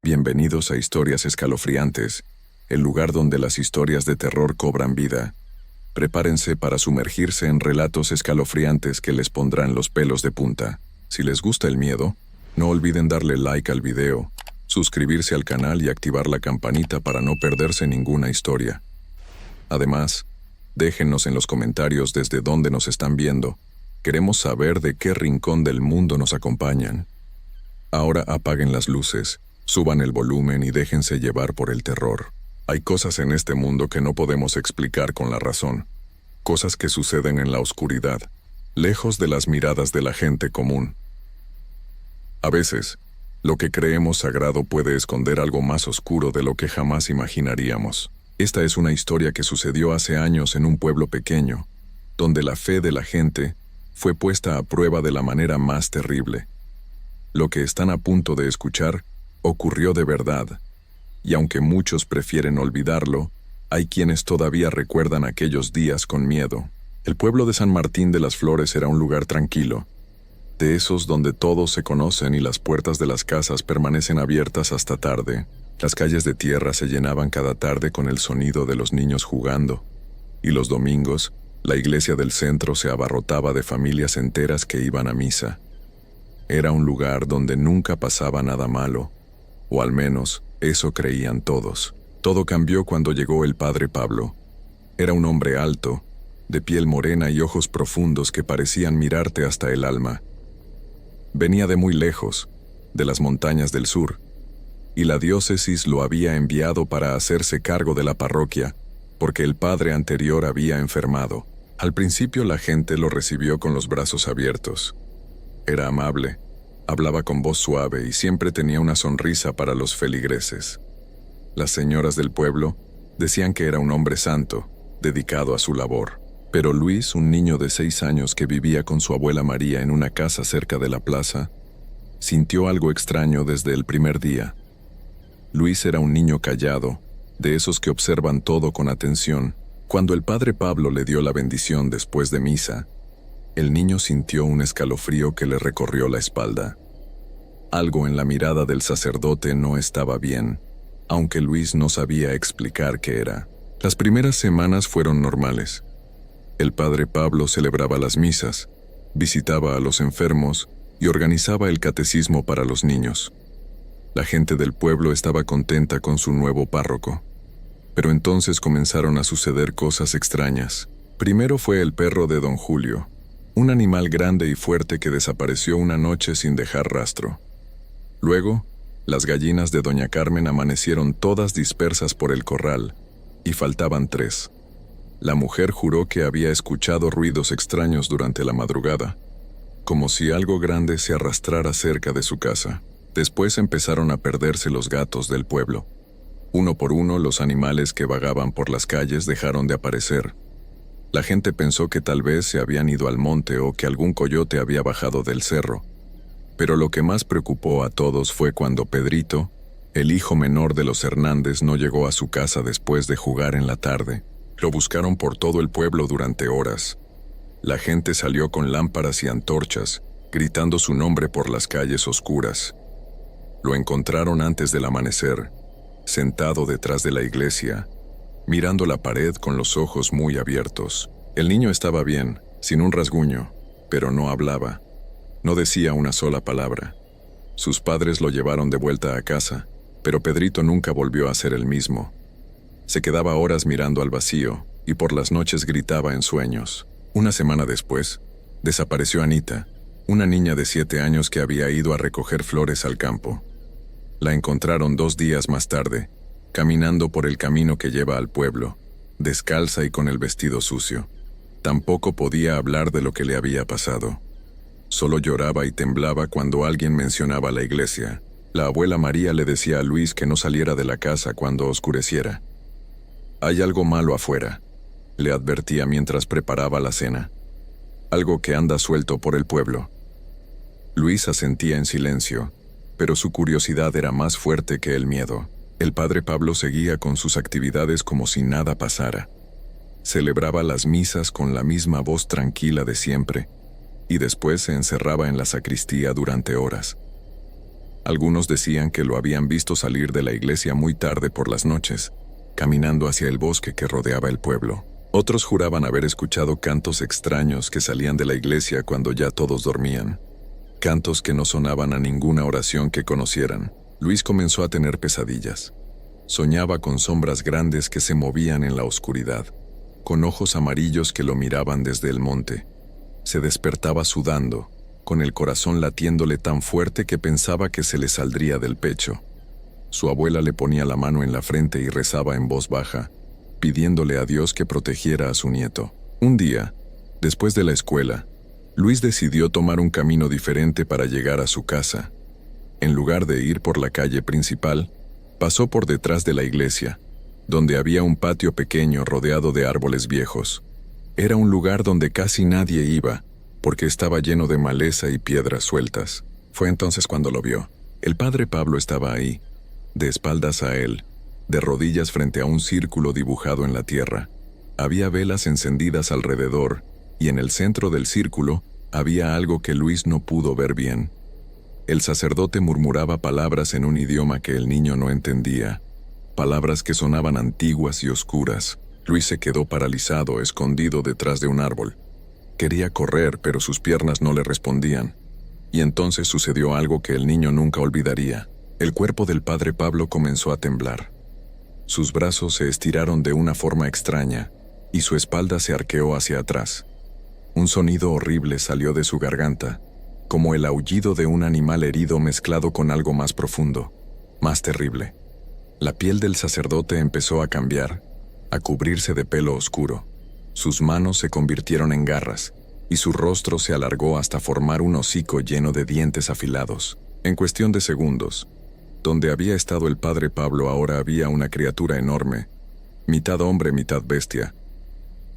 Bienvenidos a Historias Escalofriantes, el lugar donde las historias de terror cobran vida. Prepárense para sumergirse en relatos escalofriantes que les pondrán los pelos de punta. Si les gusta el miedo, no olviden darle like al video, suscribirse al canal y activar la campanita para no perderse ninguna historia. Además, déjennos en los comentarios desde dónde nos están viendo. Queremos saber de qué rincón del mundo nos acompañan. Ahora apaguen las luces, suban el volumen y déjense llevar por el terror. Hay cosas en este mundo que no podemos explicar con la razón. Cosas que suceden en la oscuridad, lejos de las miradas de la gente común. A veces, lo que creemos sagrado puede esconder algo más oscuro de lo que jamás imaginaríamos. Esta es una historia que sucedió hace años en un pueblo pequeño, donde la fe de la gente fue puesta a prueba de la manera más terrible. Lo que están a punto de escuchar ocurrió de verdad, y aunque muchos prefieren olvidarlo, hay quienes todavía recuerdan aquellos días con miedo. El pueblo de San Martín de las Flores era un lugar tranquilo, de esos donde todos se conocen y las puertas de las casas permanecen abiertas hasta tarde. Las calles de tierra se llenaban cada tarde con el sonido de los niños jugando, y los domingos, la iglesia del centro se abarrotaba de familias enteras que iban a misa. Era un lugar donde nunca pasaba nada malo, o al menos eso creían todos. Todo cambió cuando llegó el padre Pablo. Era un hombre alto, de piel morena y ojos profundos que parecían mirarte hasta el alma. Venía de muy lejos, de las montañas del sur, y la diócesis lo había enviado para hacerse cargo de la parroquia, porque el padre anterior había enfermado. Al principio la gente lo recibió con los brazos abiertos. Era amable, hablaba con voz suave y siempre tenía una sonrisa para los feligreses. Las señoras del pueblo decían que era un hombre santo, dedicado a su labor. Pero Luis, un niño de 6 años que vivía con su abuela María en una casa cerca de la plaza, sintió algo extraño desde el primer día. Luis era un niño callado, de esos que observan todo con atención. Cuando el padre Pablo le dio la bendición después de misa, el niño sintió un escalofrío que le recorrió la espalda. Algo en la mirada del sacerdote no estaba bien, aunque Luis no sabía explicar qué era. Las primeras semanas fueron normales. El padre Pablo celebraba las misas, visitaba a los enfermos y organizaba el catecismo para los niños. La gente del pueblo estaba contenta con su nuevo párroco. Pero entonces comenzaron a suceder cosas extrañas. Primero fue el perro de don Julio, un animal grande y fuerte que desapareció una noche sin dejar rastro. Luego, las gallinas de doña Carmen amanecieron todas dispersas por el corral, y faltaban 3. La mujer juró que había escuchado ruidos extraños durante la madrugada, como si algo grande se arrastrara cerca de su casa. Después empezaron a perderse los gatos del pueblo. Uno por uno, los animales que vagaban por las calles dejaron de aparecer. La gente pensó que tal vez se habían ido al monte o que algún coyote había bajado del cerro. Pero lo que más preocupó a todos fue cuando Pedrito, el hijo menor de los Hernández, no llegó a su casa después de jugar en la tarde. Lo buscaron por todo el pueblo durante horas. La gente salió con lámparas y antorchas, gritando su nombre por las calles oscuras. Lo encontraron antes del amanecer, sentado detrás de la iglesia, mirando la pared con los ojos muy abiertos. El niño estaba bien, sin un rasguño, pero no hablaba. No decía una sola palabra. Sus padres lo llevaron de vuelta a casa, pero Pedrito nunca volvió a ser el mismo. Se quedaba horas mirando al vacío y por las noches gritaba en sueños. Una semana después, desapareció Anita, una niña de 7 años que había ido a recoger flores al campo. La encontraron 2 días más tarde, caminando por el camino que lleva al pueblo, descalza y con el vestido sucio. Tampoco podía hablar de lo que le había pasado. Solo lloraba y temblaba cuando alguien mencionaba la iglesia. La abuela María le decía a Luis que no saliera de la casa cuando oscureciera. «Hay algo malo afuera», le advertía mientras preparaba la cena. «Algo que anda suelto por el pueblo». Luis asentía en silencio, pero su curiosidad era más fuerte que el miedo. El padre Pablo seguía con sus actividades como si nada pasara. Celebraba las misas con la misma voz tranquila de siempre, y después se encerraba en la sacristía durante horas. Algunos decían que lo habían visto salir de la iglesia muy tarde por las noches, caminando hacia el bosque que rodeaba el pueblo. Otros juraban haber escuchado cantos extraños que salían de la iglesia cuando ya todos dormían. Cantos que no sonaban a ninguna oración que conocieran. Luis comenzó a tener pesadillas. Soñaba con sombras grandes que se movían en la oscuridad, con ojos amarillos que lo miraban desde el monte. Se despertaba sudando, con el corazón latiéndole tan fuerte que pensaba que se le saldría del pecho. Su abuela le ponía la mano en la frente y rezaba en voz baja, pidiéndole a Dios que protegiera a su nieto. Un día, después de la escuela, Luis decidió tomar un camino diferente para llegar a su casa. En lugar de ir por la calle principal, pasó por detrás de la iglesia, donde había un patio pequeño rodeado de árboles viejos. Era un lugar donde casi nadie iba, porque estaba lleno de maleza y piedras sueltas. Fue entonces cuando lo vio. El padre Pablo estaba ahí, de espaldas a él, de rodillas frente a un círculo dibujado en la tierra. Había velas encendidas alrededor, y en el centro del círculo había algo que Luis no pudo ver bien. El sacerdote murmuraba palabras en un idioma que el niño no entendía, palabras que sonaban antiguas y oscuras. Luis se quedó paralizado, escondido detrás de un árbol. Quería correr, pero sus piernas no le respondían. Y entonces sucedió algo que el niño nunca olvidaría. El cuerpo del padre Pablo comenzó a temblar. Sus brazos se estiraron de una forma extraña, y su espalda se arqueó hacia atrás. Un sonido horrible salió de su garganta, como el aullido de un animal herido mezclado con algo más profundo, más terrible. La piel del sacerdote empezó a cambiar, a cubrirse de pelo oscuro. Sus manos se convirtieron en garras, y su rostro se alargó hasta formar un hocico lleno de dientes afilados. En cuestión de segundos, donde había estado el padre Pablo ahora había una criatura enorme, mitad hombre, mitad bestia.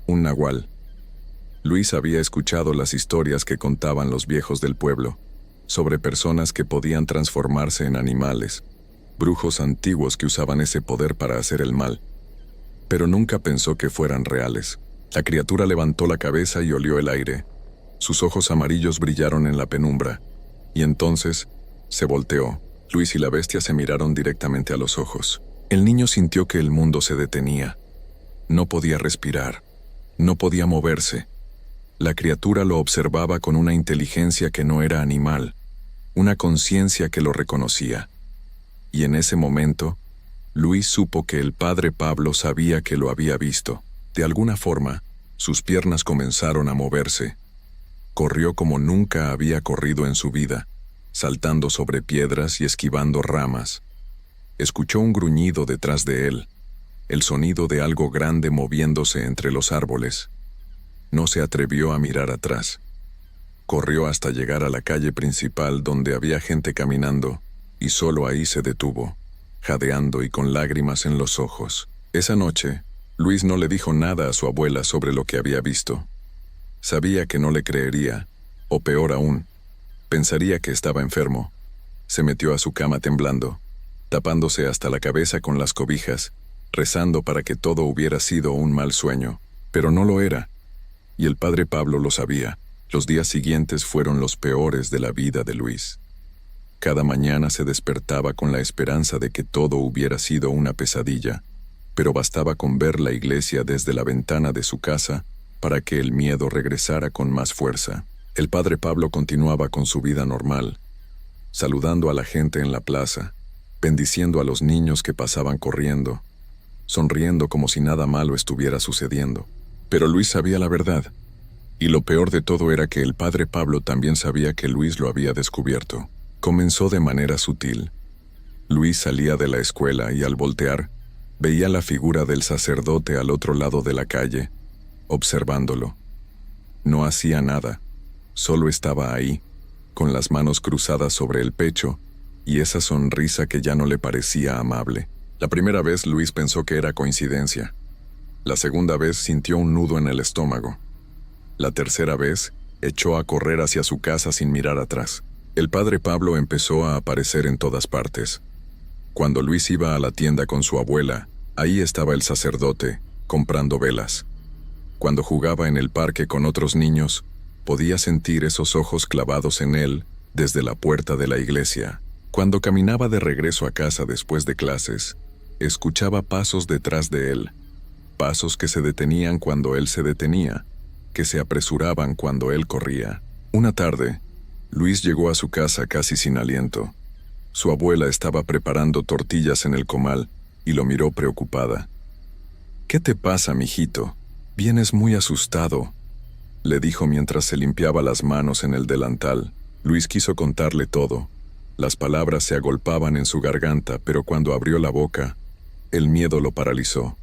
Un nahual. Luis había escuchado las historias que contaban los viejos del pueblo, sobre personas que podían transformarse en animales, brujos antiguos que usaban ese poder para hacer el mal. Pero nunca pensó que fueran reales. La criatura levantó la cabeza y olió el aire. Sus ojos amarillos brillaron en la penumbra, y entonces se volteó. Luis y la bestia se miraron directamente a los ojos. El niño sintió que el mundo se detenía. No podía respirar. No podía moverse. La criatura lo observaba con una inteligencia que no era animal, una conciencia que lo reconocía. Y en ese momento, Luis supo que el padre Pablo sabía que lo había visto. De alguna forma, sus piernas comenzaron a moverse. Corrió como nunca había corrido en su vida, saltando sobre piedras y esquivando ramas. Escuchó un gruñido detrás de él, el sonido de algo grande moviéndose entre los árboles. No se atrevió a mirar atrás. Corrió hasta llegar a la calle principal donde había gente caminando, y solo ahí se detuvo, jadeando y con lágrimas en los ojos. Esa noche, Luis no le dijo nada a su abuela sobre lo que había visto. Sabía que no le creería, o peor aún, pensaría que estaba enfermo. Se metió a su cama temblando, tapándose hasta la cabeza con las cobijas, rezando para que todo hubiera sido un mal sueño, pero no lo era. Y el padre Pablo lo sabía. Los días siguientes fueron los peores de la vida de Luis. Cada mañana se despertaba con la esperanza de que todo hubiera sido una pesadilla, pero bastaba con ver la iglesia desde la ventana de su casa para que el miedo regresara con más fuerza. El padre Pablo continuaba con su vida normal, saludando a la gente en la plaza, bendiciendo a los niños que pasaban corriendo, sonriendo como si nada malo estuviera sucediendo. Pero Luis sabía la verdad, y lo peor de todo era que el padre Pablo también sabía que Luis lo había descubierto. Comenzó de manera sutil. Luis salía de la escuela y al voltear, veía la figura del sacerdote al otro lado de la calle, observándolo. No hacía nada, solo estaba ahí, con las manos cruzadas sobre el pecho, y esa sonrisa que ya no le parecía amable. La primera vez Luis pensó que era coincidencia. La segunda vez sintió un nudo en el estómago. La tercera vez, echó a correr hacia su casa sin mirar atrás. El padre Pablo empezó a aparecer en todas partes. Cuando Luis iba a la tienda con su abuela, ahí estaba el sacerdote, comprando velas. Cuando jugaba en el parque con otros niños, podía sentir esos ojos clavados en él desde la puerta de la iglesia. Cuando caminaba de regreso a casa después de clases, escuchaba pasos detrás de él, pasos que se detenían cuando él se detenía, que se apresuraban cuando él corría. Una tarde, Luis llegó a su casa casi sin aliento. Su abuela estaba preparando tortillas en el comal y lo miró preocupada. «¿Qué te pasa, mijito? Vienes muy asustado», le dijo mientras se limpiaba las manos en el delantal. Luis quiso contarle todo. Las palabras se agolpaban en su garganta, pero cuando abrió la boca, el miedo lo paralizó.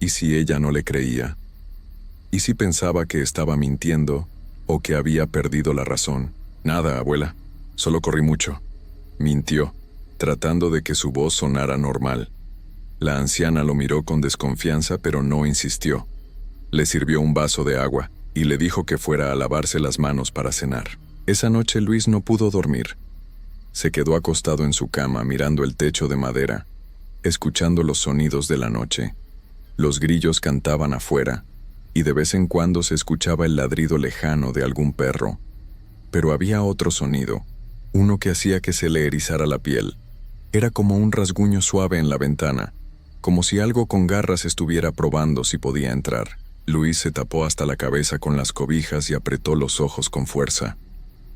¿Y si ella no le creía? ¿Y si pensaba que estaba mintiendo o que había perdido la razón? «Nada, abuela, solo corrí mucho», mintió, tratando de que su voz sonara normal. La anciana lo miró con desconfianza, pero no insistió. Le sirvió un vaso de agua y le dijo que fuera a lavarse las manos para cenar. Esa noche Luis no pudo dormir. Se quedó acostado en su cama mirando el techo de madera, escuchando los sonidos de la noche. Los grillos cantaban afuera, y de vez en cuando se escuchaba el ladrido lejano de algún perro. Pero había otro sonido, uno que hacía que se le erizara la piel. Era como un rasguño suave en la ventana, como si algo con garras estuviera probando si podía entrar. Luis se tapó hasta la cabeza con las cobijas y apretó los ojos con fuerza.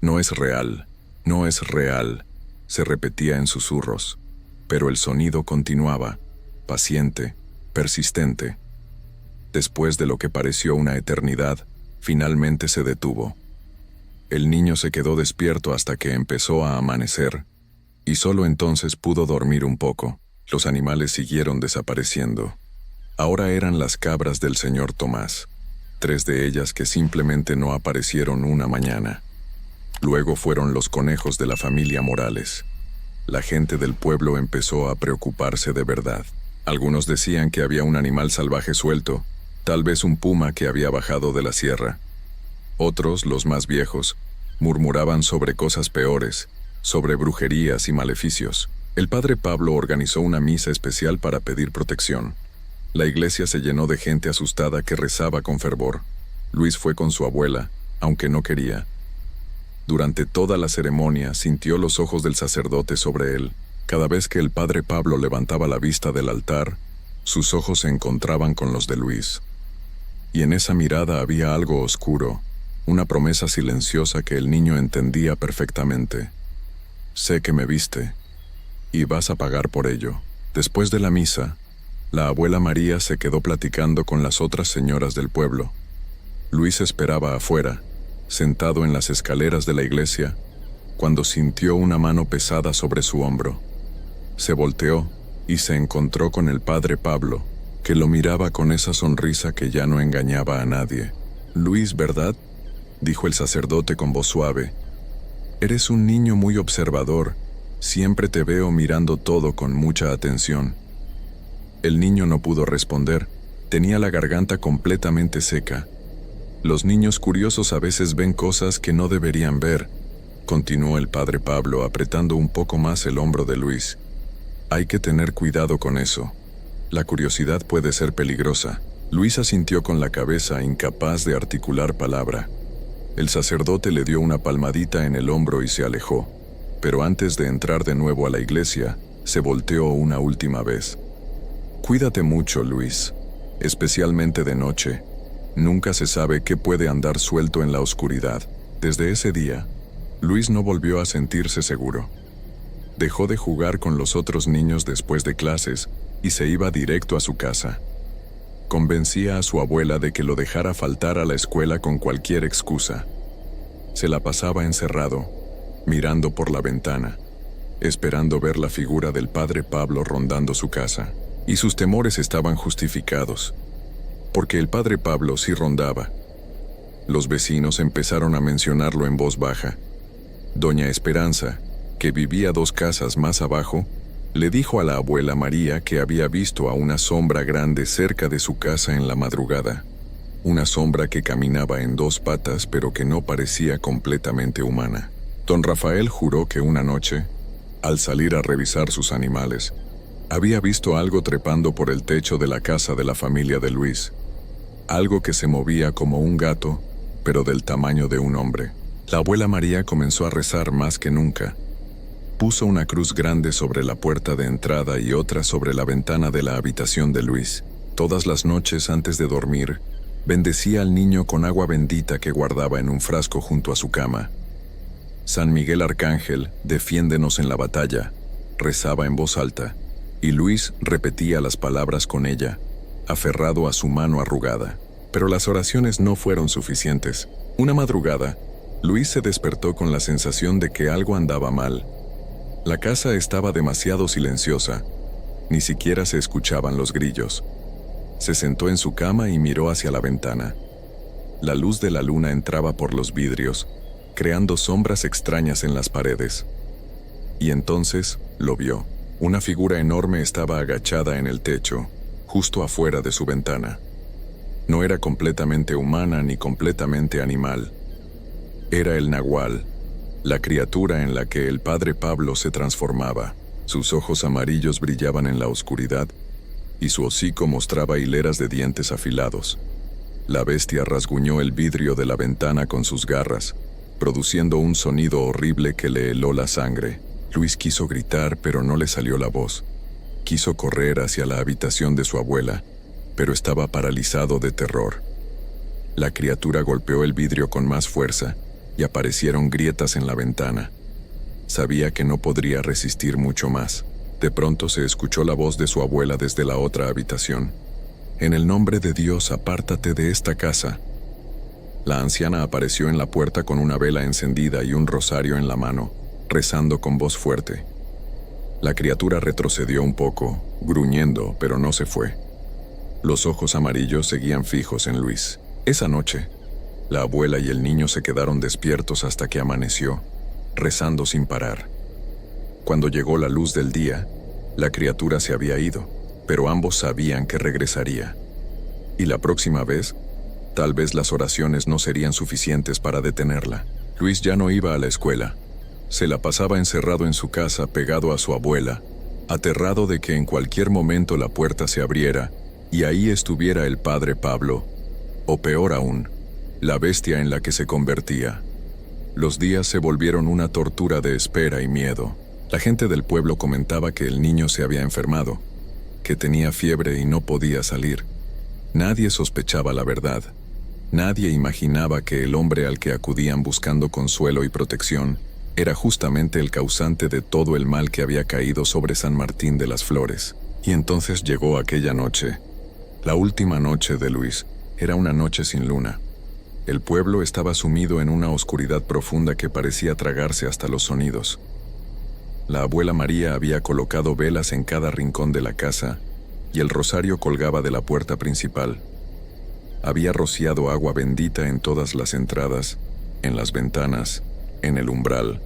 «No es real, no es real», se repetía en susurros. Pero el sonido continuaba, paciente, persistente. Después de lo que pareció una eternidad, finalmente se detuvo. El niño se quedó despierto hasta que empezó a amanecer, y solo entonces pudo dormir un poco. Los animales siguieron desapareciendo. Ahora eran las cabras del señor Tomás, 3 de ellas que simplemente no aparecieron una mañana. Luego fueron los conejos de la familia Morales. La gente del pueblo empezó a preocuparse de verdad. Algunos decían que había un animal salvaje suelto, tal vez un puma que había bajado de la sierra. Otros, los más viejos, murmuraban sobre cosas peores, sobre brujerías y maleficios. El padre Pablo organizó una misa especial para pedir protección. La iglesia se llenó de gente asustada que rezaba con fervor. Luis fue con su abuela, aunque no quería. Durante toda la ceremonia sintió los ojos del sacerdote sobre él. Cada vez que el padre Pablo levantaba la vista del altar, sus ojos se encontraban con los de Luis. Y en esa mirada había algo oscuro, una promesa silenciosa que el niño entendía perfectamente. «Sé que me viste, y vas a pagar por ello». Después de la misa, la abuela María se quedó platicando con las otras señoras del pueblo. Luis esperaba afuera, sentado en las escaleras de la iglesia, cuando sintió una mano pesada sobre su hombro. Se volteó y se encontró con el padre Pablo, que lo miraba con esa sonrisa que ya no engañaba a nadie. «Luis, ¿verdad?», dijo el sacerdote con voz suave. «Eres un niño muy observador. Siempre te veo mirando todo con mucha atención». El niño no pudo responder. Tenía la garganta completamente seca. «Los niños curiosos a veces ven cosas que no deberían ver», continuó el padre Pablo apretando un poco más el hombro de Luis. «Hay que tener cuidado con eso. La curiosidad puede ser peligrosa». Luis asintió con la cabeza, incapaz de articular palabra. El sacerdote le dio una palmadita en el hombro y se alejó. Pero antes de entrar de nuevo a la iglesia, se volteó una última vez. «Cuídate mucho, Luis, especialmente de noche. Nunca se sabe qué puede andar suelto en la oscuridad». Desde ese día, Luis no volvió a sentirse seguro. Dejó de jugar con los otros niños después de clases y se iba directo a su casa. Convencía a su abuela de que lo dejara faltar a la escuela con cualquier excusa. Se la pasaba encerrado, mirando por la ventana, esperando ver la figura del padre Pablo rondando su casa. Y sus temores estaban justificados, porque el padre Pablo sí rondaba. Los vecinos empezaron a mencionarlo en voz baja. Doña Esperanza, que vivía 2 casas más abajo, le dijo a la abuela María que había visto a una sombra grande cerca de su casa en la madrugada. Una sombra que caminaba en 2 patas pero que no parecía completamente humana. Don Rafael juró que una noche, al salir a revisar sus animales, había visto algo trepando por el techo de la casa de la familia de Luis. Algo que se movía como un gato, pero del tamaño de un hombre. La abuela María comenzó a rezar más que nunca. Puso una cruz grande sobre la puerta de entrada y otra sobre la ventana de la habitación de Luis. Todas las noches antes de dormir, bendecía al niño con agua bendita que guardaba en un frasco junto a su cama. San Miguel Arcángel, defiéndenos en la batalla, rezaba en voz alta, y Luis repetía las palabras con ella, aferrado a su mano arrugada. Pero las oraciones no fueron suficientes. Una madrugada, Luis se despertó con la sensación de que algo andaba mal. La casa estaba demasiado silenciosa, ni siquiera se escuchaban los grillos. Se sentó en su cama y miró hacia la ventana. La luz de la luna entraba por los vidrios, creando sombras extrañas en las paredes. Y entonces lo vio. Una figura enorme estaba agachada en el techo, justo afuera de su ventana. No era completamente humana ni completamente animal. Era el nahual, la criatura en la que el padre Pablo se transformaba. Sus ojos amarillos brillaban en la oscuridad y su hocico mostraba hileras de dientes afilados. La bestia rasguñó el vidrio de la ventana con sus garras, produciendo un sonido horrible que le heló la sangre. Luis quiso gritar, pero no le salió la voz. Quiso correr hacia la habitación de su abuela, pero estaba paralizado de terror. La criatura golpeó el vidrio con más fuerza y aparecieron grietas en la ventana. Sabía que no podría resistir mucho más. De pronto se escuchó la voz de su abuela desde la otra habitación. «En el nombre de Dios, apártate de esta casa». La anciana apareció en la puerta con una vela encendida y un rosario en la mano, rezando con voz fuerte. La criatura retrocedió un poco, gruñendo, pero no se fue. Los ojos amarillos seguían fijos en Luis. Esa noche, la abuela y el niño se quedaron despiertos hasta que amaneció, rezando sin parar. Cuando llegó la luz del día, la criatura se había ido, pero ambos sabían que regresaría. Y la próxima vez, tal vez las oraciones no serían suficientes para detenerla. Luis ya no iba a la escuela. Se la pasaba encerrado en su casa, pegado a su abuela, aterrado de que en cualquier momento la puerta se abriera y ahí estuviera el padre Pablo, o peor aún, la bestia en la que se convertía. Los días se volvieron una tortura de espera y miedo. La gente del pueblo comentaba que el niño se había enfermado, que tenía fiebre y no podía salir. Nadie sospechaba la verdad. Nadie imaginaba que el hombre al que acudían buscando consuelo y protección era justamente el causante de todo el mal que había caído sobre San Martín de las Flores. Y entonces llegó aquella noche. La última noche de Luis. Era una noche sin luna. El pueblo estaba sumido en una oscuridad profunda que parecía tragarse hasta los sonidos. La abuela María había colocado velas en cada rincón de la casa y el rosario colgaba de la puerta principal. Había rociado agua bendita en todas las entradas, en las ventanas, en el umbral.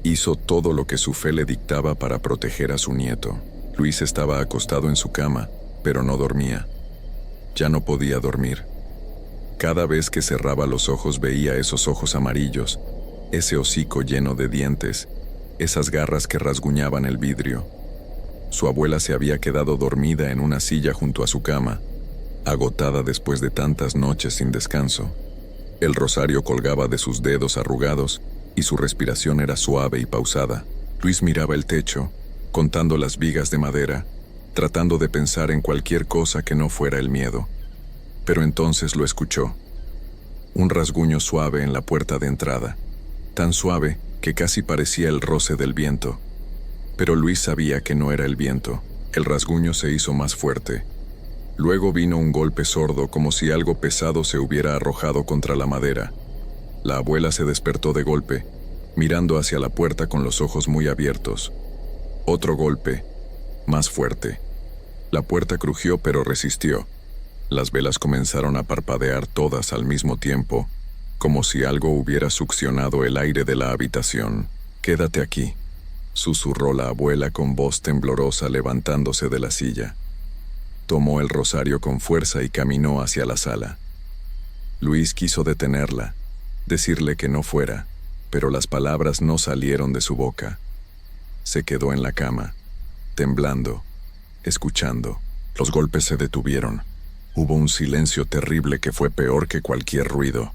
Hizo todo lo que su fe le dictaba para proteger a su nieto. Luis estaba acostado en su cama, pero no dormía. Ya no podía dormir. Cada vez que cerraba los ojos veía esos ojos amarillos, ese hocico lleno de dientes, esas garras que rasguñaban el vidrio. Su abuela se había quedado dormida en una silla junto a su cama, agotada después de tantas noches sin descanso. El rosario colgaba de sus dedos arrugados y su respiración era suave y pausada. Luis miraba el techo, contando las vigas de madera, tratando de pensar en cualquier cosa que no fuera el miedo. Pero entonces lo escuchó. Un rasguño suave en la puerta de entrada, tan suave que casi parecía el roce del viento. Pero Luis sabía que no era el viento. El rasguño se hizo más fuerte. Luego vino un golpe sordo, como si algo pesado se hubiera arrojado contra la madera. La abuela se despertó de golpe, mirando hacia la puerta con los ojos muy abiertos. Otro golpe, más fuerte. La puerta crujió pero resistió. Las velas comenzaron a parpadear todas al mismo tiempo, como si algo hubiera succionado el aire de la habitación. «Quédate aquí», susurró la abuela con voz temblorosa levantándose de la silla. Tomó el rosario con fuerza y caminó hacia la sala. Luis quiso detenerla, decirle que no fuera, pero las palabras no salieron de su boca. Se quedó en la cama, temblando, escuchando. Los golpes se detuvieron. Hubo un silencio terrible que fue peor que cualquier ruido.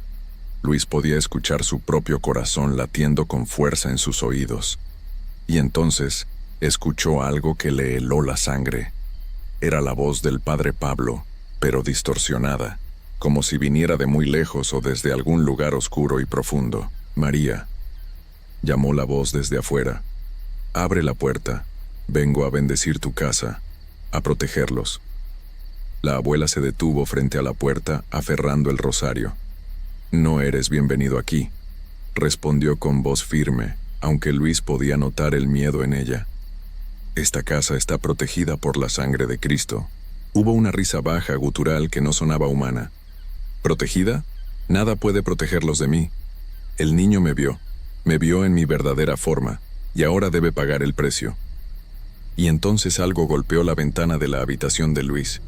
Luis podía escuchar su propio corazón latiendo con fuerza en sus oídos. Y entonces escuchó algo que le heló la sangre. Era la voz del padre Pablo, pero distorsionada, como si viniera de muy lejos o desde algún lugar oscuro y profundo. «María», llamó la voz desde afuera. «Abre la puerta. Vengo a bendecir tu casa, a protegerlos». La abuela se detuvo frente a la puerta, aferrando el rosario. «No eres bienvenido aquí», respondió con voz firme, aunque Luis podía notar el miedo en ella. «Esta casa está protegida por la sangre de Cristo». Hubo una risa baja, gutural, que no sonaba humana. «¿Protegida? Nada puede protegerlos de mí. El niño me vio en mi verdadera forma, y ahora debe pagar el precio». Y entonces algo golpeó la ventana de la habitación de Luis.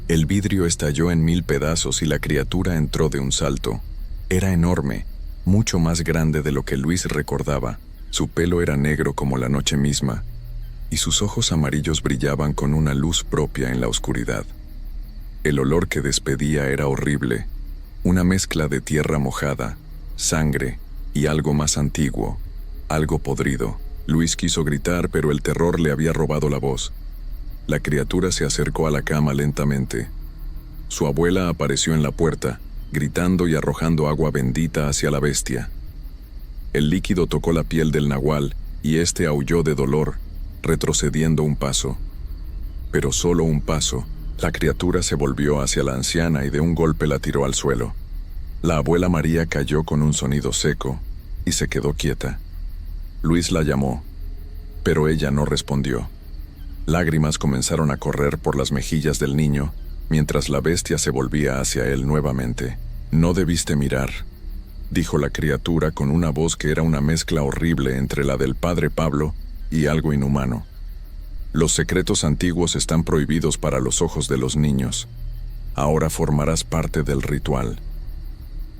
El vidrio estalló en 1000 pedazos y la criatura entró de un salto. Era enorme, mucho más grande de lo que Luis recordaba. Su pelo era negro como la noche misma, y sus ojos amarillos brillaban con una luz propia en la oscuridad. El olor que despedía era horrible, una mezcla de tierra mojada, sangre y algo más antiguo, algo podrido. Luis quiso gritar, pero el terror le había robado la voz. La criatura se acercó a la cama lentamente. Su abuela apareció en la puerta, gritando y arrojando agua bendita hacia la bestia. El líquido tocó la piel del nahual, y éste aulló de dolor, retrocediendo un paso. Pero solo un paso. La criatura se volvió hacia la anciana y de un golpe la tiró al suelo. La abuela María cayó con un sonido seco y se quedó quieta. Luis la llamó, pero ella no respondió. Lágrimas comenzaron a correr por las mejillas del niño, mientras la bestia se volvía hacia él nuevamente. «No debiste mirar», dijo la criatura con una voz que era una mezcla horrible entre la del padre Pablo y algo inhumano. «Los secretos antiguos están prohibidos para los ojos de los niños. Ahora formarás parte del ritual».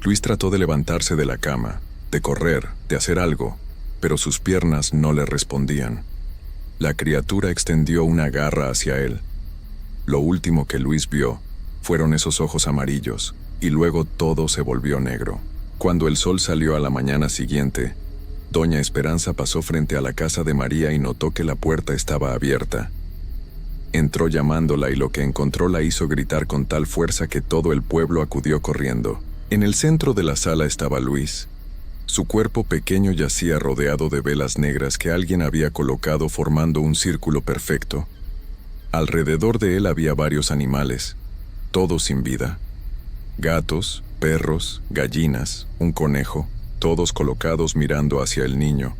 Luis trató de levantarse de la cama, de correr, de hacer algo, pero sus piernas no le respondían. La criatura extendió una garra hacia él. Lo último que Luis vio fueron esos ojos amarillos, y luego todo se volvió negro. Cuando el sol salió a la mañana siguiente, Doña Esperanza pasó frente a la casa de María y notó que la puerta estaba abierta. Entró llamándola y lo que encontró la hizo gritar con tal fuerza que todo el pueblo acudió corriendo. En el centro de la sala estaba Luis. Su cuerpo pequeño yacía rodeado de velas negras que alguien había colocado formando un círculo perfecto. Alrededor de él había varios animales, todos sin vida. Gatos, perros, gallinas, un conejo, todos colocados mirando hacia el niño,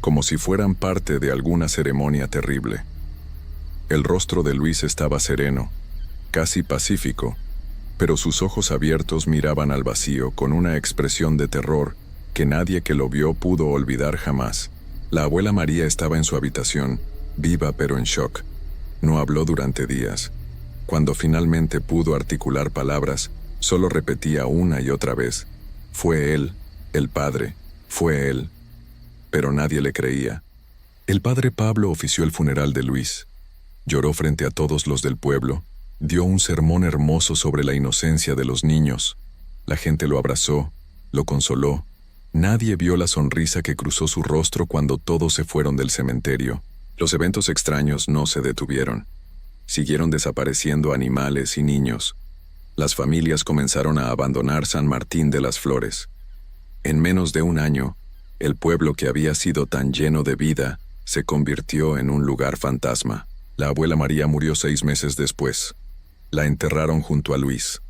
como si fueran parte de alguna ceremonia terrible. El rostro de Luis estaba sereno, casi pacífico, pero sus ojos abiertos miraban al vacío con una expresión de terror que nadie que lo vio pudo olvidar jamás. La abuela María estaba en su habitación, viva pero en shock. No habló durante días. Cuando finalmente pudo articular palabras, solo repetía una y otra vez: «Fue él, el padre, fue él». Pero nadie le creía. El padre Pablo ofició el funeral de Luis. Lloró frente a todos los del pueblo. Dio un sermón hermoso sobre la inocencia de los niños. La gente lo abrazó, lo consoló. Nadie vio la sonrisa que cruzó su rostro cuando todos se fueron del cementerio. Los eventos extraños no se detuvieron. Siguieron desapareciendo animales y niños. Las familias comenzaron a abandonar San Martín de las Flores. En menos de un año, el pueblo que había sido tan lleno de vida se convirtió en un lugar fantasma. La abuela María murió 6 meses después. La enterraron junto a Luis.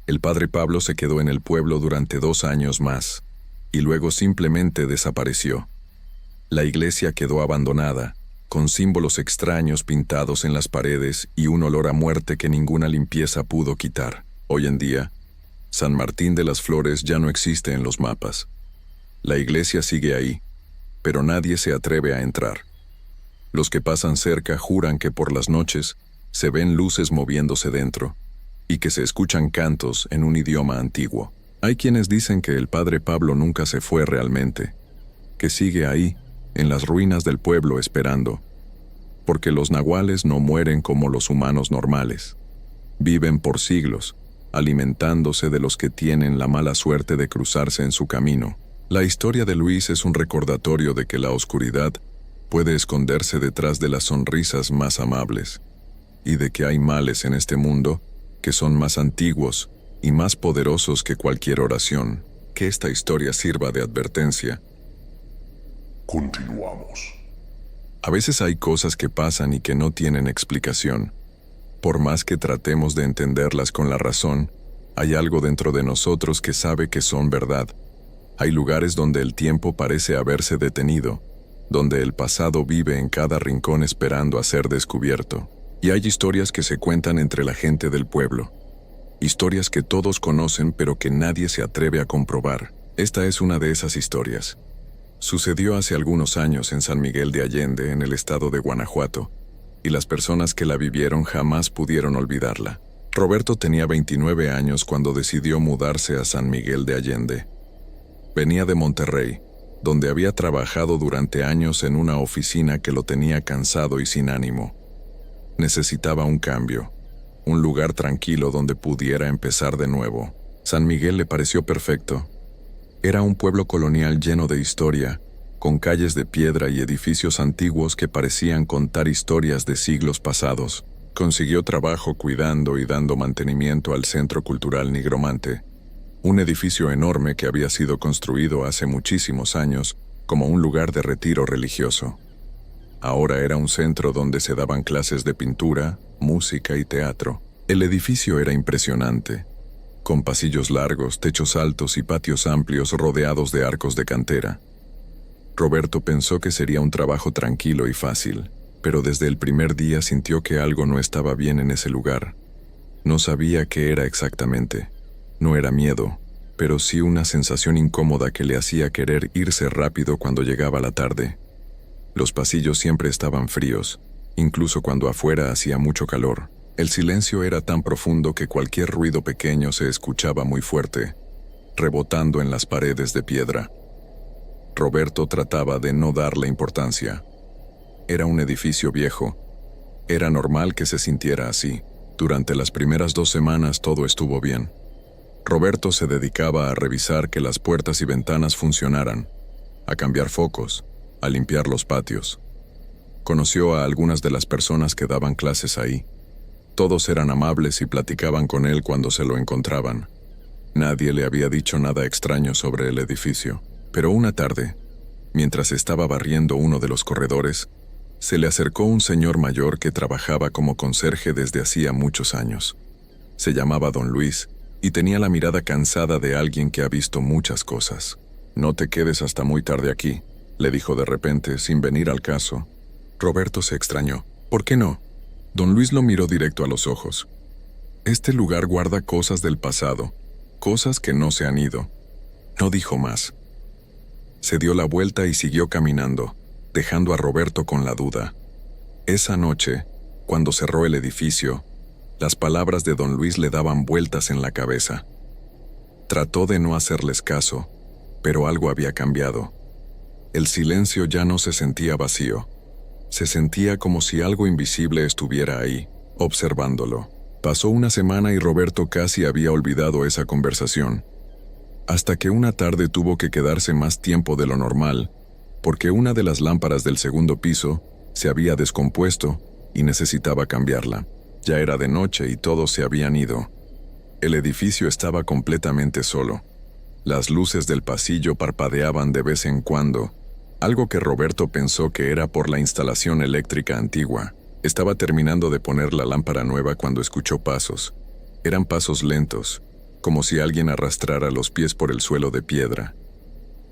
El padre Pablo se quedó en el pueblo durante 2 años más, y luego simplemente desapareció. La iglesia quedó abandonada, con símbolos extraños pintados en las paredes y un olor a muerte que ninguna limpieza pudo quitar. Hoy en día, San Martín de las Flores ya no existe en los mapas. La iglesia sigue ahí, pero nadie se atreve a entrar. Los que pasan cerca juran que por las noches se ven luces moviéndose dentro, y que se escuchan cantos en un idioma antiguo. Hay quienes dicen que el padre Pablo nunca se fue realmente, que sigue ahí, en las ruinas del pueblo esperando, porque los nahuales no mueren como los humanos normales. Viven por siglos, alimentándose de los que tienen la mala suerte de cruzarse en su camino. La historia de Luis es un recordatorio de que la oscuridad puede esconderse detrás de las sonrisas más amables, y de que hay males en este mundo que son más antiguos y más poderosos que cualquier oración. Que esta historia sirva de advertencia. Continuamos. A veces hay cosas que pasan y que no tienen explicación. Por más que tratemos de entenderlas con la razón, hay algo dentro de nosotros que sabe que son verdad. Hay lugares donde el tiempo parece haberse detenido, donde el pasado vive en cada rincón esperando a ser descubierto. Y hay historias que se cuentan entre la gente del pueblo. Historias que todos conocen pero que nadie se atreve a comprobar. Esta es una de esas historias. Sucedió hace algunos años en San Miguel de Allende, en el estado de Guanajuato, y las personas que la vivieron jamás pudieron olvidarla. Roberto tenía 29 años cuando decidió mudarse a San Miguel de Allende. Venía de Monterrey, donde había trabajado durante años en una oficina que lo tenía cansado y sin ánimo. Necesitaba un cambio, un lugar tranquilo donde pudiera empezar de nuevo. San Miguel le pareció perfecto. Era un pueblo colonial lleno de historia, con calles de piedra y edificios antiguos que parecían contar historias de siglos pasados. Consiguió trabajo cuidando y dando mantenimiento al Centro Cultural Nigromante, un edificio enorme que había sido construido hace muchísimos años como un lugar de retiro religioso. Ahora era un centro donde se daban clases de pintura, música y teatro. El edificio era impresionante, con pasillos largos, techos altos y patios amplios rodeados de arcos de cantera. Roberto pensó que sería un trabajo tranquilo y fácil, pero desde el primer día sintió que algo no estaba bien en ese lugar. No sabía qué era exactamente. No era miedo, pero sí una sensación incómoda que le hacía querer irse rápido cuando llegaba la tarde. Los pasillos siempre estaban fríos, incluso cuando afuera hacía mucho calor. El silencio era tan profundo que cualquier ruido pequeño se escuchaba muy fuerte, rebotando en las paredes de piedra. Roberto trataba de no darle importancia. Era un edificio viejo. Era normal que se sintiera así. Durante las primeras 2 semanas todo estuvo bien. Roberto se dedicaba a revisar que las puertas y ventanas funcionaran, a cambiar focos, a limpiar los patios. Conoció a algunas de las personas que daban clases ahí. Todos eran amables y platicaban con él cuando se lo encontraban. Nadie le había dicho nada extraño sobre el edificio. Pero una tarde, mientras estaba barriendo uno de los corredores, se le acercó un señor mayor que trabajaba como conserje desde hacía muchos años. Se llamaba Don Luis y tenía la mirada cansada de alguien que ha visto muchas cosas. «No te quedes hasta muy tarde aquí», le dijo de repente, sin venir al caso. Roberto se extrañó. «¿Por qué no?». Don Luis lo miró directo a los ojos. «Este lugar guarda cosas del pasado, cosas que no se han ido». No dijo más. Se dio la vuelta y siguió caminando, dejando a Roberto con la duda. Esa noche, cuando cerró el edificio, las palabras de Don Luis le daban vueltas en la cabeza. Trató de no hacerles caso, pero algo había cambiado. El silencio ya no se sentía vacío. Se sentía como si algo invisible estuviera ahí, observándolo. Pasó una semana y Roberto casi había olvidado esa conversación. Hasta que una tarde tuvo que quedarse más tiempo de lo normal, porque una de las lámparas del segundo piso se había descompuesto y necesitaba cambiarla. Ya era de noche y todos se habían ido. El edificio estaba completamente solo. Las luces del pasillo parpadeaban de vez en cuando, algo que Roberto pensó que era por la instalación eléctrica antigua. Estaba terminando de poner la lámpara nueva cuando escuchó pasos. Eran pasos lentos, como si alguien arrastrara los pies por el suelo de piedra.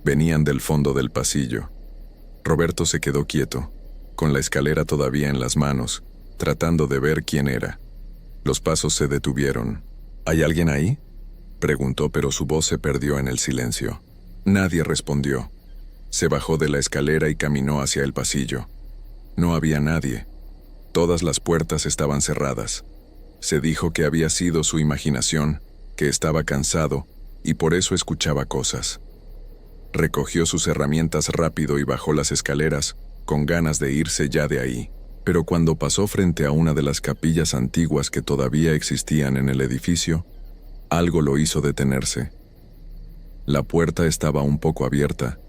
Venían del fondo del pasillo. Roberto se quedó quieto, con la escalera todavía en las manos, tratando de ver quién era. Los pasos se detuvieron. ¿Hay alguien ahí?, preguntó, pero su voz se perdió en el silencio. Nadie respondió. Se bajó de la escalera y caminó hacia el pasillo. No había nadie. Todas las puertas estaban cerradas. Se dijo que había sido su imaginación, que estaba cansado y por eso escuchaba cosas. Recogió sus herramientas rápido y bajó las escaleras, con ganas de irse ya de ahí. Pero cuando pasó frente a una de las capillas antiguas que todavía existían en el edificio, algo lo hizo detenerse. La puerta estaba un poco abierta,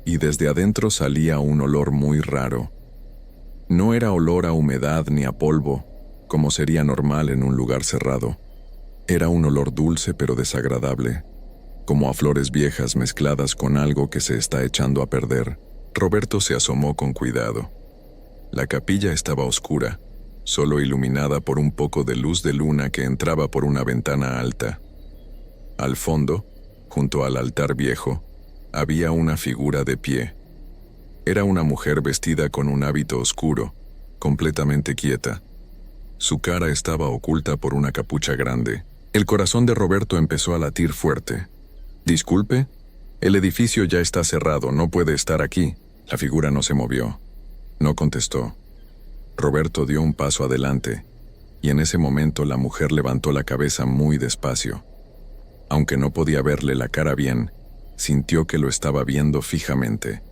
y desde adentro salía un olor muy raro. No era olor a humedad ni a polvo, como sería normal en un lugar cerrado. Era un olor dulce pero desagradable, como a flores viejas mezcladas con algo que se está echando a perder. Roberto se asomó con cuidado. La capilla estaba oscura, solo iluminada por un poco de luz de luna que entraba por una ventana alta. Al fondo, junto al altar viejo, había una figura de pie. Era una mujer vestida con un hábito oscuro, completamente quieta. Su cara estaba oculta por una capucha grande. El corazón de Roberto empezó a latir fuerte. «Disculpe, el edificio ya está cerrado, no puede estar aquí». La figura no se movió. No contestó. Roberto dio un paso adelante, y en ese momento la mujer levantó la cabeza muy despacio. Aunque no podía verle la cara bien, sintió que lo estaba viendo fijamente.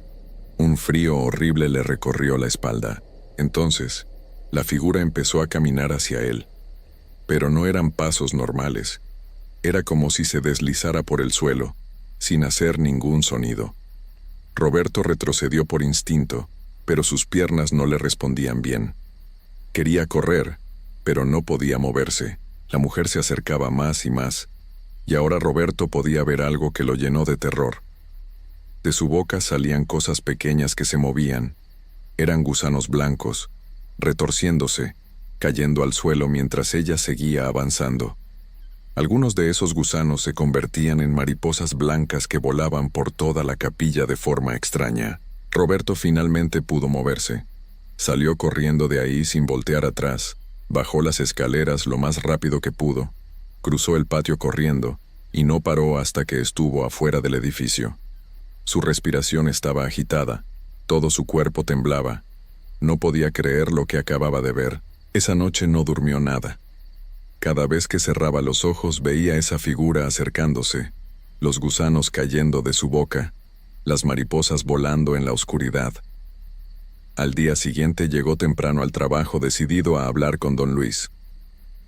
Un frío horrible le recorrió la espalda. Entonces, la figura empezó a caminar hacia él. Pero no eran pasos normales. Era como si se deslizara por el suelo, sin hacer ningún sonido. Roberto retrocedió por instinto, pero sus piernas no le respondían bien. Quería correr, pero no podía moverse. La mujer se acercaba más y más, y ahora Roberto podía ver algo que lo llenó de terror. De su boca salían cosas pequeñas que se movían. Eran gusanos blancos, retorciéndose, cayendo al suelo mientras ella seguía avanzando. Algunos de esos gusanos se convertían en mariposas blancas que volaban por toda la capilla de forma extraña. Roberto finalmente pudo moverse. Salió corriendo de ahí sin voltear atrás, bajó las escaleras lo más rápido que pudo, cruzó el patio corriendo, y no paró hasta que estuvo afuera del edificio. Su respiración estaba agitada, todo su cuerpo temblaba. No podía creer lo que acababa de ver. Esa noche no durmió nada. Cada vez que cerraba los ojos veía esa figura acercándose, los gusanos cayendo de su boca, las mariposas volando en la oscuridad. Al día siguiente llegó temprano al trabajo decidido a hablar con don Luis.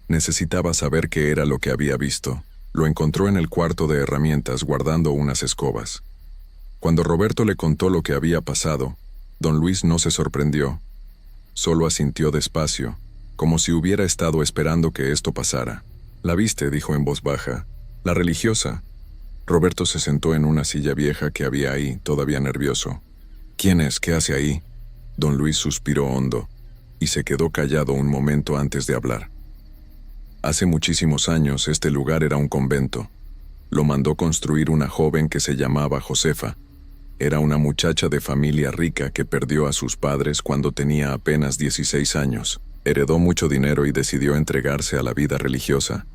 Necesitaba saber qué era lo que había visto. Lo encontró en el cuarto de herramientas guardando unas escobas. Cuando Roberto le contó lo que había pasado, don Luis no se sorprendió. Solo asintió despacio, como si hubiera estado esperando que esto pasara. «¿La viste?», dijo en voz baja. «La religiosa». Roberto se sentó en una silla vieja que había ahí, todavía nervioso. «¿Quién es? ¿Qué hace ahí?». Don Luis suspiró hondo, y se quedó callado un momento antes de hablar. Hace muchísimos años este lugar era un convento. Lo mandó construir una joven que se llamaba Josefa. Era una muchacha de familia rica que perdió a sus padres cuando tenía apenas 16 años. Heredó mucho dinero y decidió entregarse a la vida religiosa.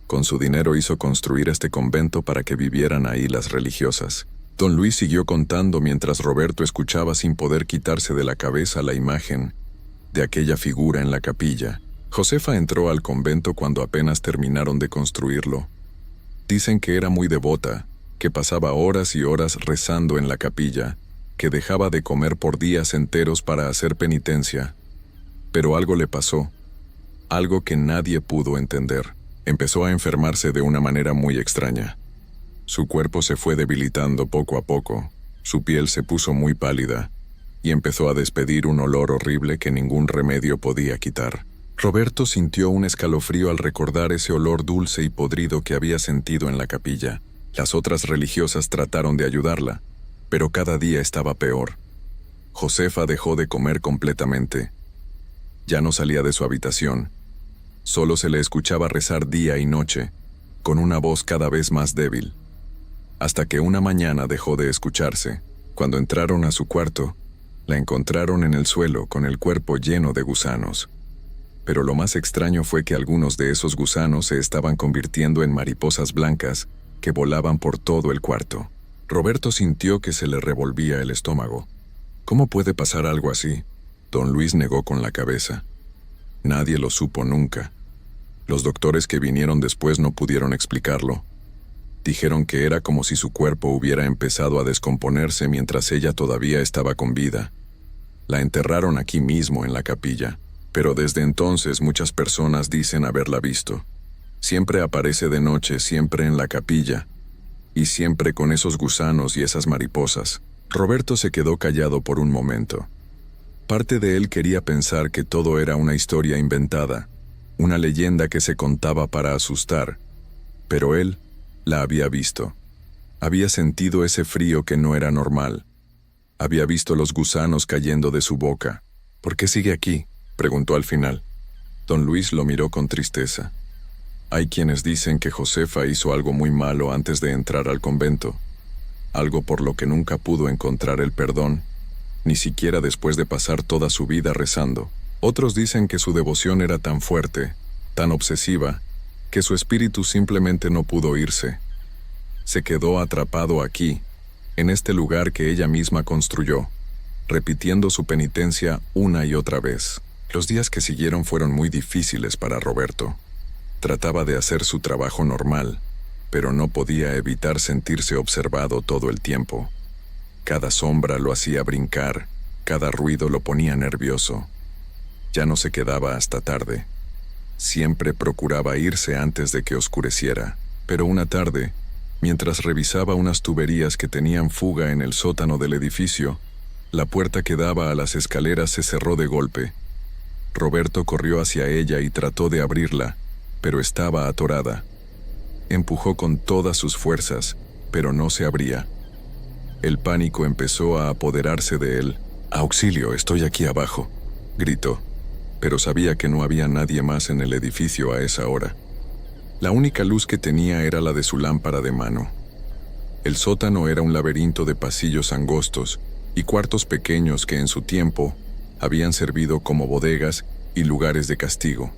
Con su dinero hizo construir este convento para que vivieran ahí las religiosas. Don Luis siguió contando mientras Roberto escuchaba sin poder quitarse de la cabeza la imagen de aquella figura en la capilla. Josefa entró al convento cuando apenas terminaron de construirlo. Dicen que era muy devota, que pasaba horas y horas rezando en la capilla, que dejaba de comer por días enteros para hacer penitencia. Pero algo le pasó, algo que nadie pudo entender. Empezó a enfermarse de una manera muy extraña. Su cuerpo se fue debilitando poco a poco, su piel se puso muy pálida, y empezó a despedir un olor horrible que ningún remedio podía quitar. Roberto sintió un escalofrío al recordar ese olor dulce y podrido que había sentido en la capilla. Las otras religiosas trataron de ayudarla, pero cada día estaba peor. Josefa dejó de comer completamente. Ya no salía de su habitación. Solo se le escuchaba rezar día y noche, con una voz cada vez más débil. Hasta que una mañana dejó de escucharse. Cuando entraron a su cuarto, la encontraron en el suelo con el cuerpo lleno de gusanos. Pero lo más extraño fue que algunos de esos gusanos se estaban convirtiendo en mariposas blancas que volaban por todo el cuarto. Roberto sintió que se le revolvía el estómago. ¿Cómo puede pasar algo así? Don Luis negó con la cabeza. Nadie lo supo nunca. Los doctores que vinieron después no pudieron explicarlo. Dijeron que era como si su cuerpo hubiera empezado a descomponerse mientras ella todavía estaba con vida. La enterraron aquí mismo en la capilla, pero desde entonces muchas personas dicen haberla visto. Siempre aparece de noche, siempre en la capilla, y siempre con esos gusanos y esas mariposas. Roberto se quedó callado por un momento. Parte de él quería pensar que todo era una historia inventada, una leyenda que se contaba para asustar, pero él la había visto. Había sentido ese frío que no era normal. Había visto los gusanos cayendo de su boca. ¿Por qué sigue aquí?, preguntó al final. Don Luis lo miró con tristeza. Hay quienes dicen que Josefa hizo algo muy malo antes de entrar al convento, algo por lo que nunca pudo encontrar el perdón, ni siquiera después de pasar toda su vida rezando. Otros dicen que su devoción era tan fuerte, tan obsesiva, que su espíritu simplemente no pudo irse. Se quedó atrapado aquí, en este lugar que ella misma construyó, repitiendo su penitencia una y otra vez. Los días que siguieron fueron muy difíciles para Roberto. Trataba de hacer su trabajo normal, pero no podía evitar sentirse observado todo el tiempo. Cada sombra lo hacía brincar, cada ruido lo ponía nervioso. Ya no se quedaba hasta tarde. Siempre procuraba irse antes de que oscureciera, pero una tarde, mientras revisaba unas tuberías que tenían fuga en el sótano del edificio, la puerta que daba a las escaleras se cerró de golpe. Roberto corrió hacia ella y trató de abrirla, pero estaba atorada. Empujó con todas sus fuerzas, pero no se abría. El pánico empezó a apoderarse de él. «¡Auxilio, estoy aquí abajo!», gritó, pero sabía que no había nadie más en el edificio a esa hora. La única luz que tenía era la de su lámpara de mano. El sótano era un laberinto de pasillos angostos y cuartos pequeños que en su tiempo habían servido como bodegas y lugares de castigo.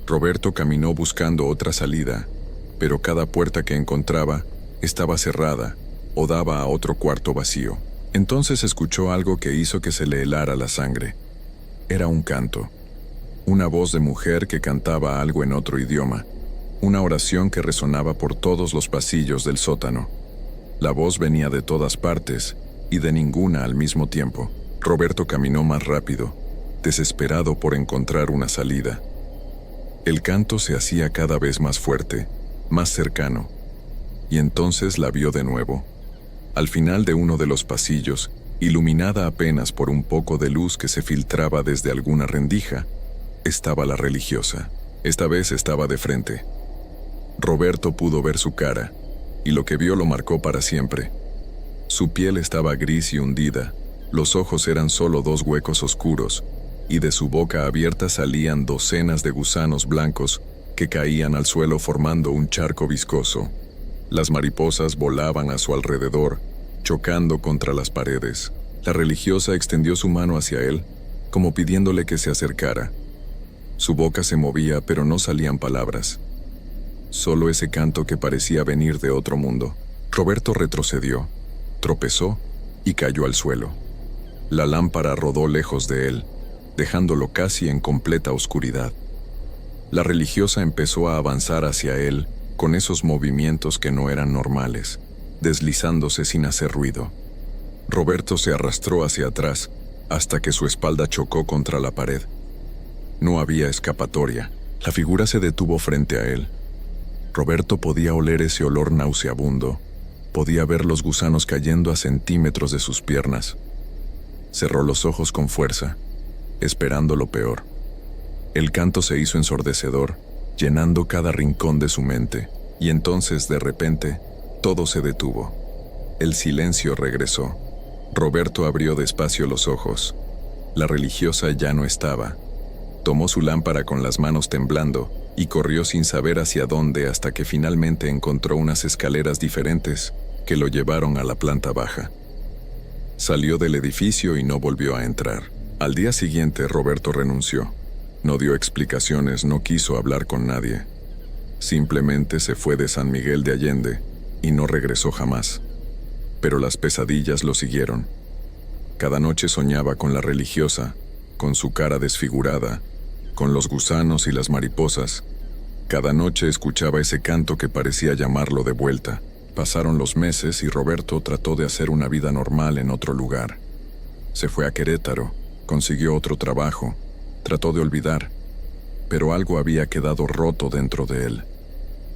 Roberto caminó buscando otra salida, pero cada puerta que encontraba estaba cerrada o daba a otro cuarto vacío. Entonces escuchó algo que hizo que se le helara la sangre. Era un canto, una voz de mujer que cantaba algo en otro idioma, una oración que resonaba por todos los pasillos del sótano. La voz venía de todas partes y de ninguna al mismo tiempo. Roberto caminó más rápido, desesperado por encontrar una salida. El canto se hacía cada vez más fuerte, más cercano, y entonces la vio de nuevo. Al final de uno de los pasillos, iluminada apenas por un poco de luz que se filtraba desde alguna rendija, estaba la religiosa. Esta vez estaba de frente. Roberto pudo ver su cara, y lo que vio lo marcó para siempre. Su piel estaba gris y hundida, los ojos eran solo dos huecos oscuros, y de su boca abierta salían docenas de gusanos blancos que caían al suelo formando un charco viscoso. Las mariposas volaban a su alrededor, chocando contra las paredes. La religiosa extendió su mano hacia él, como pidiéndole que se acercara. Su boca se movía, pero no salían palabras. Solo ese canto que parecía venir de otro mundo. Roberto retrocedió, tropezó y cayó al suelo. La lámpara rodó lejos de él, dejándolo casi en completa oscuridad. La religiosa empezó a avanzar hacia él, con esos movimientos que no eran normales, deslizándose sin hacer ruido. Roberto se arrastró hacia atrás, hasta que su espalda chocó contra la pared. No había escapatoria. La figura se detuvo frente a él. Roberto podía oler ese olor nauseabundo. Podía ver los gusanos cayendo a centímetros de sus piernas. Cerró los ojos con fuerza, esperando lo peor. El canto se hizo ensordecedor, llenando cada rincón de su mente, y entonces, de repente, todo se detuvo. El silencio regresó. Roberto abrió despacio los ojos. La religiosa ya no estaba. Tomó su lámpara con las manos temblando y corrió sin saber hacia dónde hasta que finalmente encontró unas escaleras diferentes que lo llevaron a la planta baja. Salió del edificio y no volvió a entrar. Al día siguiente, Roberto renunció. No dio explicaciones, no quiso hablar con nadie. Simplemente se fue de San Miguel de Allende y no regresó jamás. Pero las pesadillas lo siguieron. Cada noche soñaba con la religiosa, con su cara desfigurada, con los gusanos y las mariposas. Cada noche escuchaba ese canto que parecía llamarlo de vuelta. Pasaron los meses y Roberto trató de hacer una vida normal en otro lugar. Se fue a Querétaro, consiguió otro trabajo, trató de olvidar, pero algo había quedado roto dentro de él.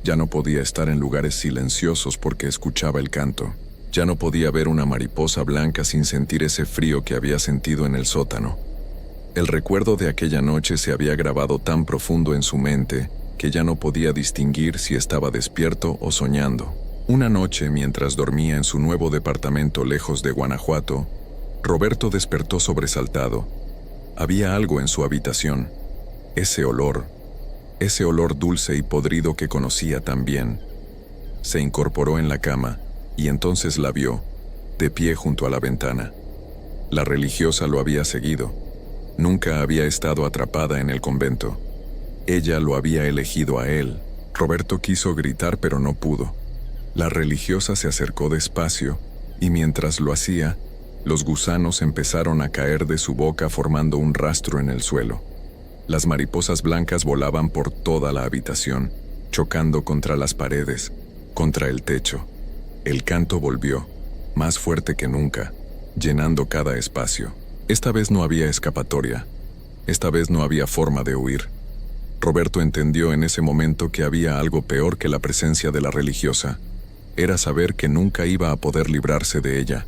Ya no podía estar en lugares silenciosos porque escuchaba el canto. Ya no podía ver una mariposa blanca sin sentir ese frío que había sentido en el sótano. El recuerdo de aquella noche se había grabado tan profundo en su mente que ya no podía distinguir si estaba despierto o soñando. Una noche, mientras dormía en su nuevo departamento lejos de Guanajuato, Roberto despertó sobresaltado. Había algo en su habitación, ese olor dulce y podrido que conocía tan bien. Se incorporó en la cama y entonces la vio, de pie junto a la ventana. La religiosa lo había seguido. Nunca había estado atrapada en el convento. Ella lo había elegido a él. Roberto quiso gritar pero no pudo. La religiosa se acercó despacio y mientras lo hacía, los gusanos empezaron a caer de su boca formando un rastro en el suelo. Las mariposas blancas volaban por toda la habitación, chocando contra las paredes, contra el techo. El canto volvió, más fuerte que nunca, llenando cada espacio. Esta vez no había escapatoria. Esta vez no había forma de huir. Roberto entendió en ese momento que había algo peor que la presencia de la religiosa. Era saber que nunca iba a poder librarse de ella,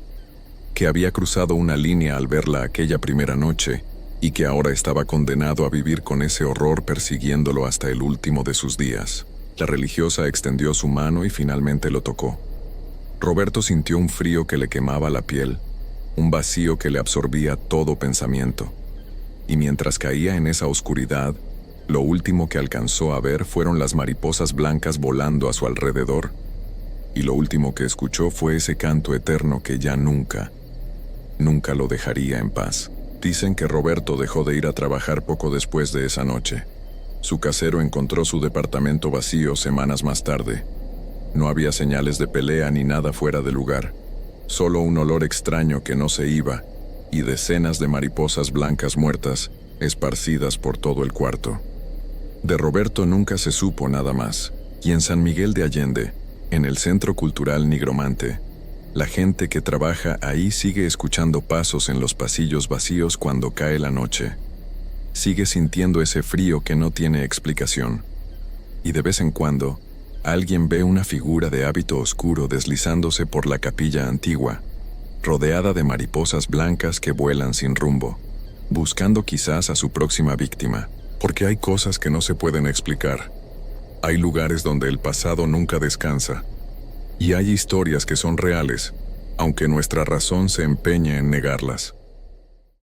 que había cruzado una línea al verla aquella primera noche y que ahora estaba condenado a vivir con ese horror persiguiéndolo hasta el último de sus días. La religiosa extendió su mano y finalmente lo tocó. Roberto sintió un frío que le quemaba la piel, un vacío que le absorbía todo pensamiento. Y mientras caía en esa oscuridad, lo último que alcanzó a ver fueron las mariposas blancas volando a su alrededor, y lo último que escuchó fue ese canto eterno que ya nunca lo dejaría en paz. Dicen que Roberto dejó de ir a trabajar poco después de esa noche. Su casero encontró su departamento vacío semanas más tarde. No había señales de pelea ni nada fuera de lugar, solo un olor extraño que no se iba y decenas de mariposas blancas muertas esparcidas por todo el cuarto. De Roberto nunca se supo nada más, y en San Miguel de Allende, en el Centro Cultural Nigromante, la gente que trabaja ahí sigue escuchando pasos en los pasillos vacíos cuando cae la noche. Sigue sintiendo ese frío que no tiene explicación. Y de vez en cuando, alguien ve una figura de hábito oscuro deslizándose por la capilla antigua, rodeada de mariposas blancas que vuelan sin rumbo, buscando quizás a su próxima víctima. Porque hay cosas que no se pueden explicar. Hay lugares donde el pasado nunca descansa. Y hay historias que son reales, aunque nuestra razón se empeñe en negarlas.